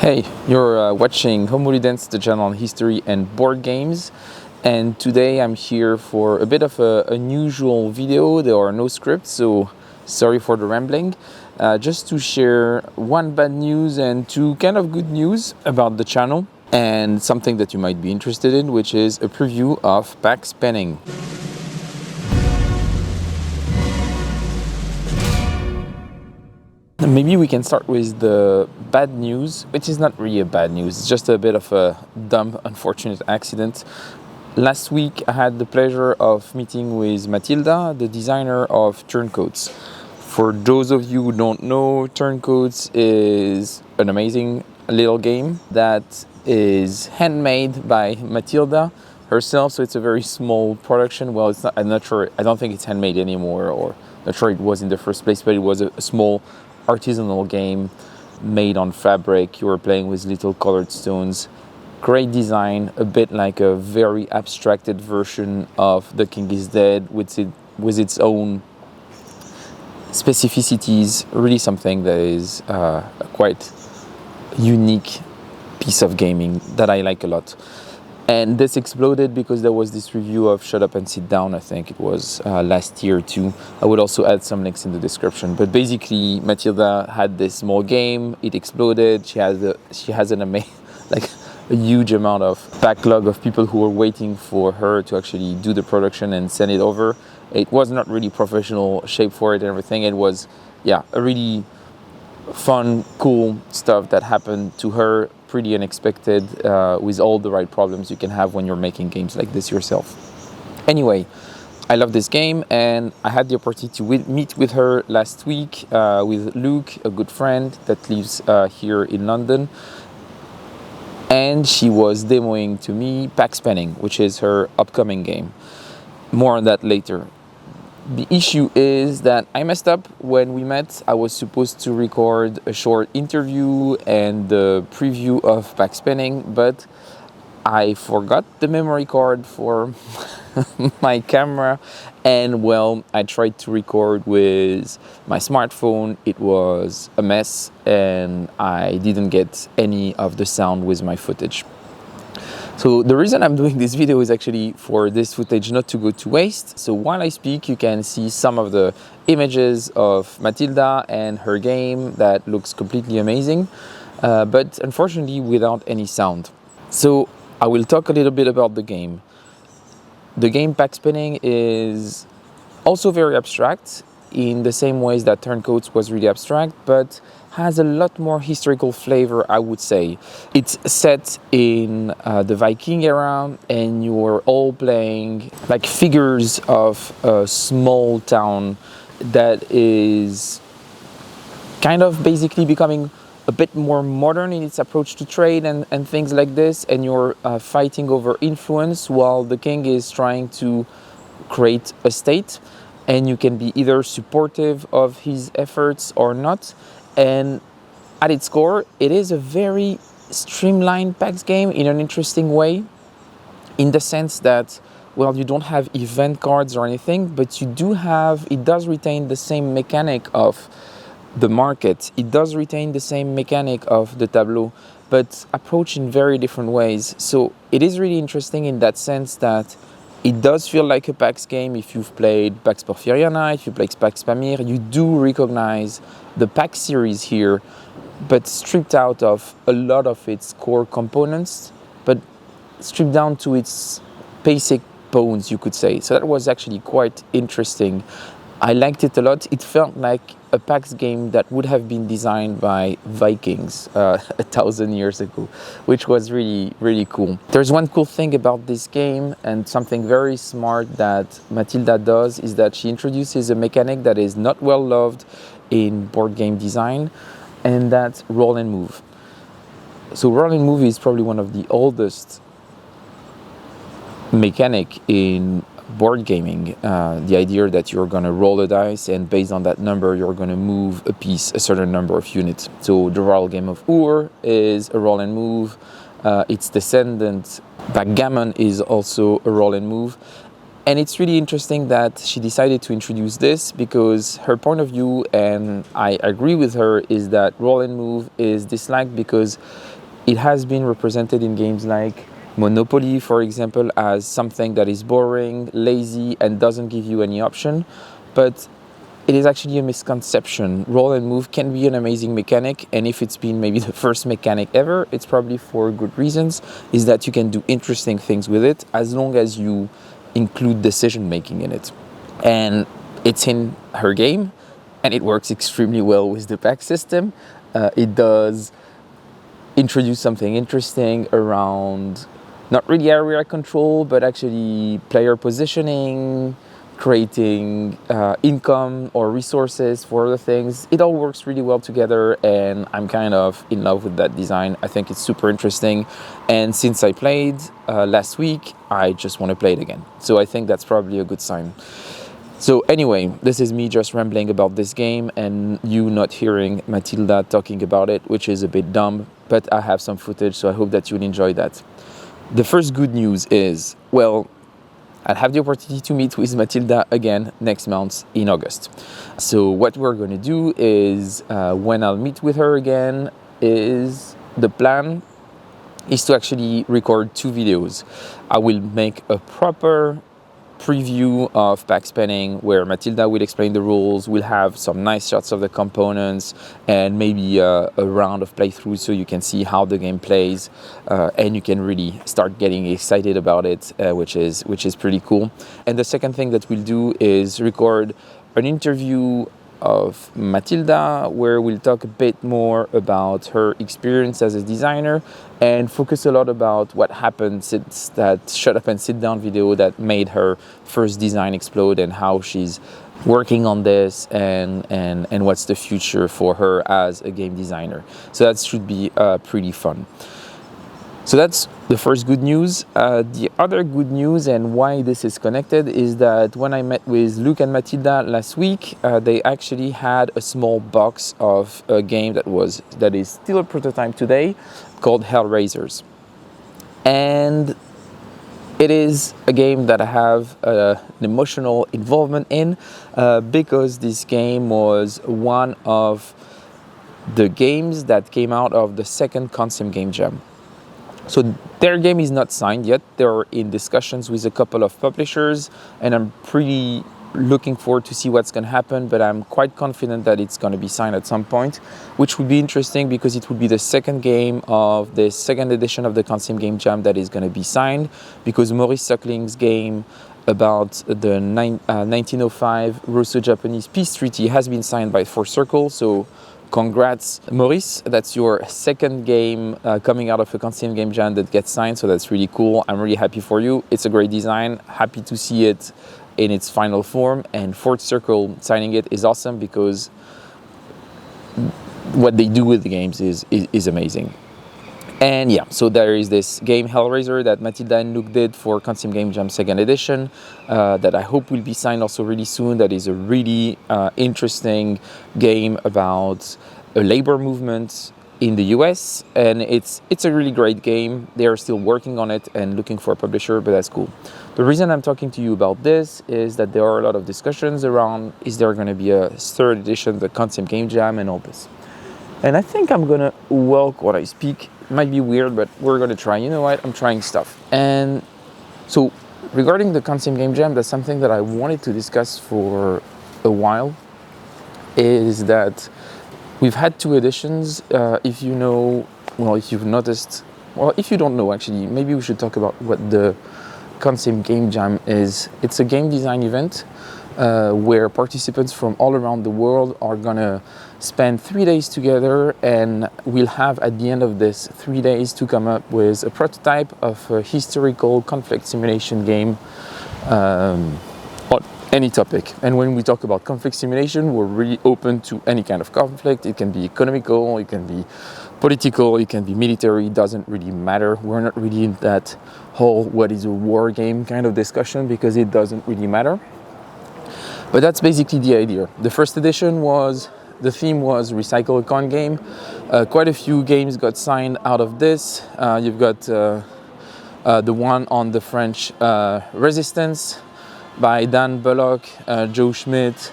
Hey, you're watching Homoludens, the channel on history and board games. And today I'm here for a bit of a unusual video. There are no scripts, so sorry for the rambling. Just to share one bad news and two kind of good news about the channel and something that you might be interested in, which is a preview of Pax Penning. Maybe we can start with the bad news, which is not really a bad news. It's just a bit of a dumb, unfortunate accident. Last week, I had the pleasure of meeting with Matilda, the designer of Turncoats. For those of you who don't know, Turncoats is an amazing little game that is handmade by Matilda herself. So it's a very small production. Well, it's not. I'm not sure. I don't think it's handmade anymore, or not sure it was in the first place. But it was a small artisanal game made on fabric. You were playing with little colored stones. Great design, a bit like a very abstracted version of The King is Dead with its own specificities. Really something that is a quite unique piece of gaming that I like a lot. And this exploded because there was this review of Shut Up and Sit Down, I think it was last year too. I would also add some links in the description. But basically, Matilda had this small game, it exploded. She has a huge amount of backlog of people who were waiting for her to actually do the production and send it over. It was not really professional shape for it and everything. It was, a really fun, cool stuff that happened to her, pretty unexpected, with all the right problems you can have when you're making games like this yourself. Anyway, I love this game, and I had the opportunity to meet with her last week with Luke, a good friend that lives here in London, and she was demoing to me Pax Penning, which is her upcoming game. More on that later. The issue is that I messed up when we met. I was supposed to record a short interview and the preview of Pax Penning, but I forgot the memory card for my camera, and I tried to record with my smartphone. It was a mess, and I didn't get any of the sound with my footage. So the reason I'm doing this video is actually for this footage not to go to waste. So while I speak, you can see some of the images of Matilda and her game that looks completely amazing, but unfortunately without any sound. So I will talk a little bit about the game. The game Pax Penning is also very abstract in the same ways that Turncoats was really abstract, but has a lot more historical flavor, I would say. It's set in the Viking era, and you're all playing like figures of a small town that is kind of basically becoming a bit more modern in its approach to trade and things like this, and you're fighting over influence while the king is trying to create a state, and you can be either supportive of his efforts or not. And at its core, it is a very streamlined PAX game in an interesting way, in the sense that, you don't have event cards or anything, but it does retain the same mechanic of the market. It does retain the same mechanic of the tableau, but approached in very different ways. So it is really interesting in that sense that it does feel like a PAX game. If you've played Pax Porfiriana, if you played Pax Pamir, you do recognize the PAX series here, but stripped out of a lot of its core components, but stripped down to its basic bones, you could say. So that was actually quite interesting. I liked it a lot. It felt like a PAX game that would have been designed by Vikings 1,000 years ago, which was really, really cool. There's one cool thing about this game, and something very smart that Matilda does, is that she introduces a mechanic that is not well loved in board game design, and that's roll and move. So roll and move is probably one of the oldest mechanic in board gaming. The idea that you're going to roll a dice, and based on that number you're going to move a piece, a certain number of units. So the royal game of Ur is a roll and move. Its descendant backgammon is also a roll and move. And it's really interesting that she decided to introduce this, because her point of view, and I agree with her, is that roll and move is disliked because it has been represented in games like Monopoly, for example, as something that is boring, lazy, and doesn't give you any option. But it is actually a misconception. Roll and move can be an amazing mechanic, and if it's been maybe the first mechanic ever, it's probably for good reasons, is that you can do interesting things with it as long as you include decision making in it. And it's in her game, and it works extremely well with the pack system. It does introduce something interesting around not really area control, but actually player positioning, creating income or resources for other things. It all works really well together, and I'm kind of in love with that design. I think it's super interesting, and since I played last week, I just want to play it again. So I think that's probably a good sign. So anyway, this is me just rambling about this game and you not hearing Matilda talking about it, which is a bit dumb, but I have some footage, so I hope that you'll enjoy that. The first good news is, well, I'll have the opportunity to meet with Matilda again next month in August. So what we're going to do is, when I'll meet with her again, is the plan is to actually record 2 videos. I will make a proper preview of Pax Penning where Matilda will explain the rules. We'll have some nice shots of the components and maybe a round of playthrough so you can see how the game plays, and you can really start getting excited about it, which is pretty cool. And the second thing that we'll do is record an interview of Matilda where we'll talk a bit more about her experience as a designer and focus a lot about what happened since that shut up and sit down video that made her first design explode, and how she's working on this and what's the future for her as a game designer. So that should be pretty fun. So that's the first good news. The other good news, and why this is connected, is that when I met with Luke and Matilda last week, they actually had a small box of a game that is still a prototype today, called Hellraisers. And it is a game that I have an emotional involvement in, because this game was one of the games that came out of the second ConSim Game Jam. So their game is not signed yet. They're in discussions with a couple of publishers, and I'm pretty looking forward to see what's going to happen, but I'm quite confident that it's going to be signed at some point, which would be interesting because it would be the second game of the second edition of the ConSim Game Jam that is going to be signed, because Maurice Suckling's game about the 1905 Russo-Japanese peace treaty has been signed by Fourth Circle. So congrats, Maurice. That's your second game coming out of a ConSim Game Jam that gets signed, so that's really cool. I'm really happy for you. It's a great design. Happy to see it in its final form, and Fourth Circle signing it is awesome because what they do with the games is amazing. And yeah, so there is this game Hellraiser that Matilda and Luke did for ConSim Game Jam 2nd edition that I hope will be signed also really soon. That is a really interesting game about a labor movement in the US, and it's a really great game. They are still working on it and looking for a publisher, but that's cool. The reason I'm talking to you about this is that there are a lot of discussions around, is there going to be a 3rd edition of the ConSim Game Jam and all this. And I think I'm going to walk what I speak. It might be weird, but we're going to try. You know what? I'm trying stuff. And so regarding the ConSim Game Jam, that's something that I wanted to discuss for a while, is that we've had 2 editions. If you know, well, if you've noticed, well, if you don't know, actually, maybe we should talk about what the ConSim Game Jam is. It's a game design event where participants from all around the world are gonna spend 3 days together, and we'll have at the end of this 3 days to come up with a prototype of a historical conflict simulation game on any topic. And when we talk about conflict simulation, we're really open to any kind of conflict. It can be economical, it can be political, it can be military, it doesn't really matter. We're not really in that whole what is a war game kind of discussion, because it doesn't really matter. But that's basically the idea. The first edition the theme was Recycle a Con game. Quite a few games got signed out of this. You've got the one on the French resistance by Dan Bullock, Joe Schmidt,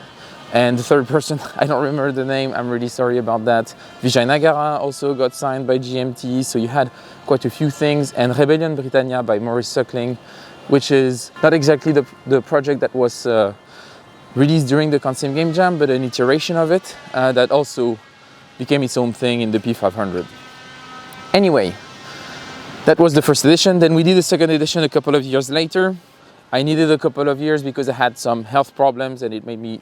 And the third person, I don't remember the name, I'm really sorry about that. Vijay Nagara also got signed by GMT, so you had quite a few things. And Rebellion Britannia by Maurice Suckling, which is not exactly the project that was released during the ConSim Game Jam, but an iteration of it that also became its own thing in the P500. Anyway, that was the first edition. Then we did the second edition a couple of years later. I needed a couple of years because I had some health problems, and it made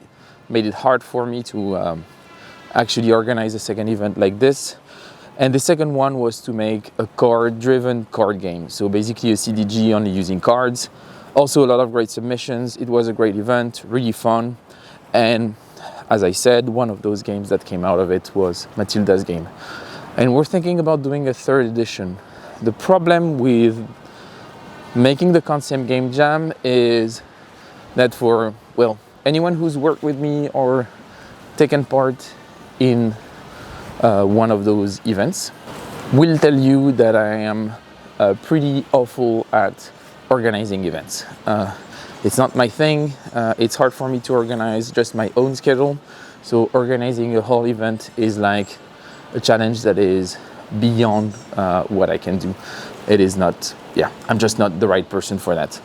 it hard for me to actually organize a second event like this. And the second one was to make a card-driven card game. So basically a CDG only using cards. Also a lot of great submissions. It was a great event, really fun. And as I said, one of those games that came out of it was Matilda's game. And we're thinking about doing a third edition. The problem with making the ConSim Game Jam is that for, well, anyone who's worked with me or taken part in one of those events will tell you that I am pretty awful at organizing events. It's not my thing. It's hard for me to organize just my own schedule. So organizing a whole event is like a challenge that is beyond what I can do. It is not, I'm just not the right person for that.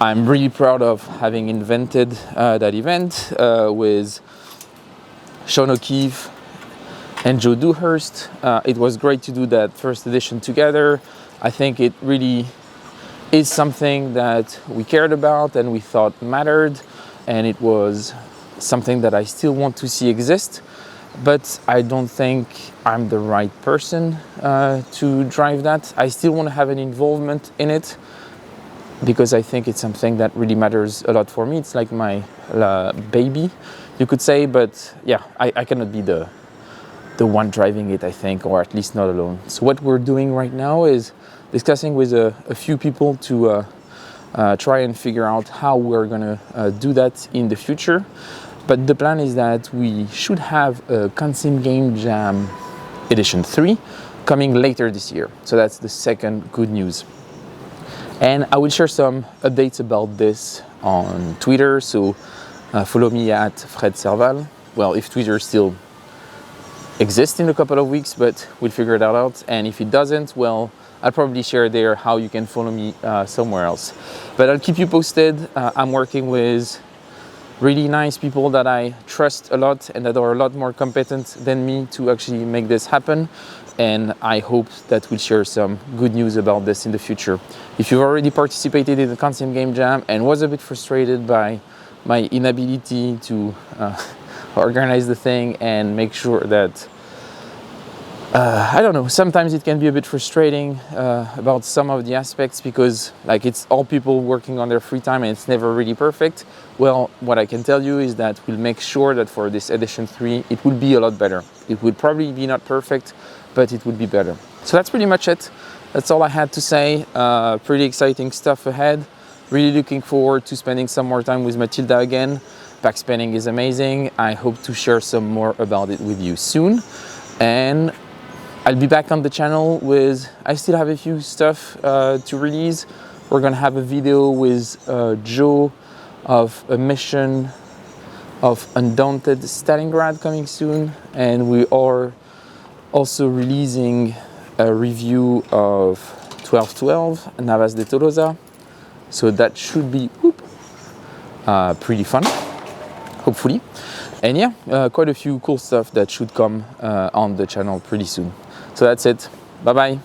I'm really proud of having invented that event with Sean O'Keefe and Joe Dewhurst. It was great to do that first edition together. I think it really is something that we cared about and we thought mattered, and it was something that I still want to see exist, but I don't think I'm the right person to drive that. I still want to have an involvement in it because I think it's something that really matters a lot for me. It's like my baby, you could say, but I cannot be the one driving it, I think, or at least not alone. So what we're doing right now is discussing with a few people to try and figure out how we're gonna do that in the future. But the plan is that we should have a ConSim Game Jam Edition 3 coming later this year. So that's the second good news. And I will share some updates about this on Twitter. So follow me at Fred Serval. Well, if Twitter still exists in a couple of weeks, but we'll figure that out. And if it doesn't, well, I'll probably share there how you can follow me somewhere else. But I'll keep you posted. I'm working with really nice people that I trust a lot and that are a lot more competent than me to actually make this happen. And I hope that we'll share some good news about this in the future. If you've already participated in the ConSim Game Jam and was a bit frustrated by my inability to organize the thing and make sure that I don't know, sometimes it can be a bit frustrating about some of the aspects because like it's all people working on their free time and it's never really perfect. Well, what I can tell you is that we'll make sure that for this edition 3, it will be a lot better. It would probably be not perfect, but it would be better. So that's pretty much it. That's all I had to say. Pretty exciting stuff ahead. Really looking forward to spending some more time with Matilda again. Pax Penning is amazing. I hope to share some more about it with you soon. And I'll be back on the channel with, I still have a few stuff to release. We're gonna have a video with Joe of a mission of Undaunted Stalingrad coming soon. And we are also releasing a review of 1212 Navas de Tolosa. So that should be pretty fun, hopefully. And yeah, quite a few cool stuff that should come on the channel pretty soon. So that's it. Bye-bye.